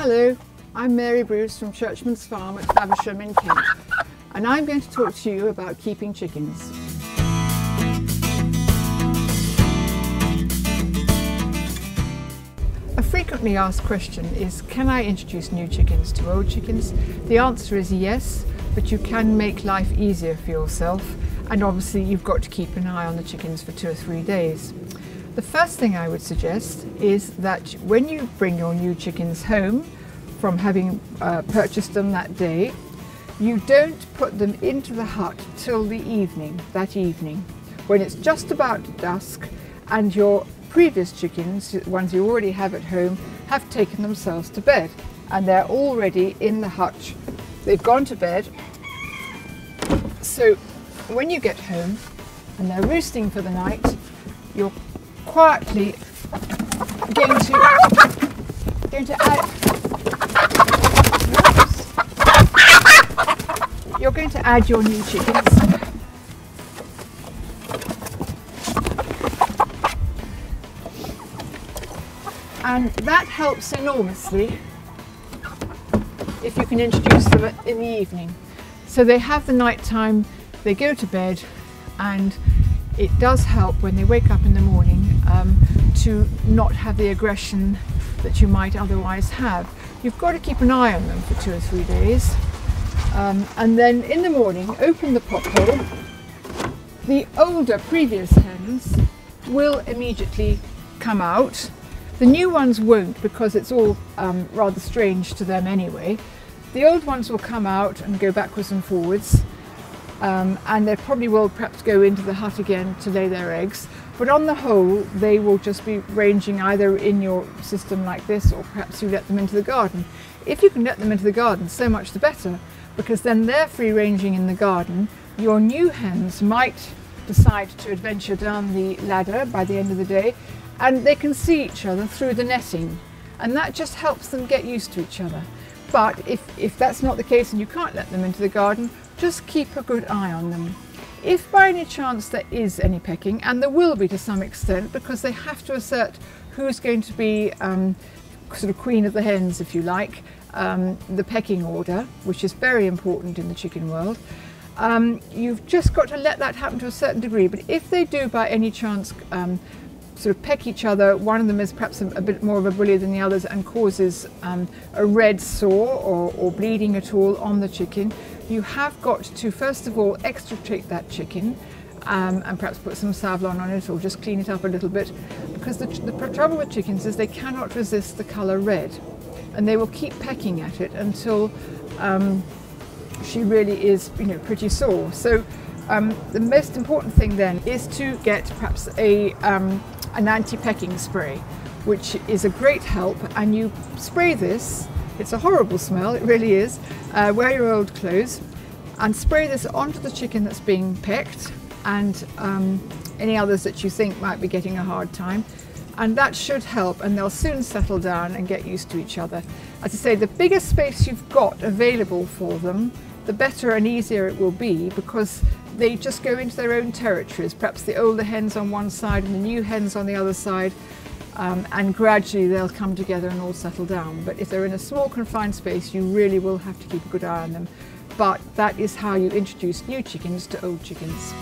Hello, I'm Mary Bruce from Churchman's Farm at Faversham in Kent, and I'm going to talk to you about keeping chickens. A frequently asked question is, can I introduce new chickens to old chickens? The answer is yes, but you can make life easier for yourself, and obviously you've got to keep an eye on the chickens for 2 or 3 days. The first thing I would suggest is that when you bring your new chickens home from having purchased them that day, you don't put them into the hut till the evening, when it's just about dusk and your previous chickens, the ones you already have at home, have taken themselves to bed and they're already in the hutch. They've gone to bed. So when you get home and they're roosting for the night, you're quietly going to add your new chickens. And that helps enormously if you can introduce them in the evening. So they have the night time, they go to bed, and it does help when they wake up in the morning to not have the aggression that you might otherwise have. You've got to keep an eye on them for 2 or 3 days. And then in the morning, open the pot hole. The older previous hens will immediately come out. The new ones won't, because it's all rather strange to them anyway. The old ones will come out and go backwards and forwards. And they probably will perhaps go into the hut again to lay their eggs, but on the whole they will just be ranging either in your system like this, or perhaps you let them into the garden. If you can let them into the garden, so much the better, because then they're free ranging in the garden. Your new hens might decide to adventure down the ladder by the end of the day, and they can see each other through the netting, and that just helps them get used to each other. But if that's not the case and you can't let them into the garden, just keep a good eye on them. If by any chance there is any pecking, and there will be to some extent, because they have to assert who's going to be sort of queen of the hens, if you like, the pecking order, which is very important in the chicken world, you've just got to let that happen to a certain degree. But if they do by any chance sort of peck each other, one of them is perhaps a bit more of a bully than the others and causes a red sore or bleeding at all on the chicken, you have got to first of all extricate that chicken and perhaps put some Savlon on it, or just clean it up a little bit, because the trouble with chickens is they cannot resist the colour red, and they will keep pecking at it until she really is, pretty sore. So the most important thing then is to get perhaps an anti-pecking spray, which is a great help, and you spray this. It's a horrible smell, it really is. Wear your old clothes and spray this onto the chicken that's being pecked, and any others that you think might be getting a hard time, and that should help, and they'll soon settle down and get used to each other. As I say, the bigger space you've got available for them, the better and easier it will be, because they just go into their own territories, perhaps the older hens on one side and the new hens on the other side, and gradually they'll come together and all settle down. But if they're in a small confined space, you really will have to keep a good eye on them. But that is how you introduce new chickens to old chickens.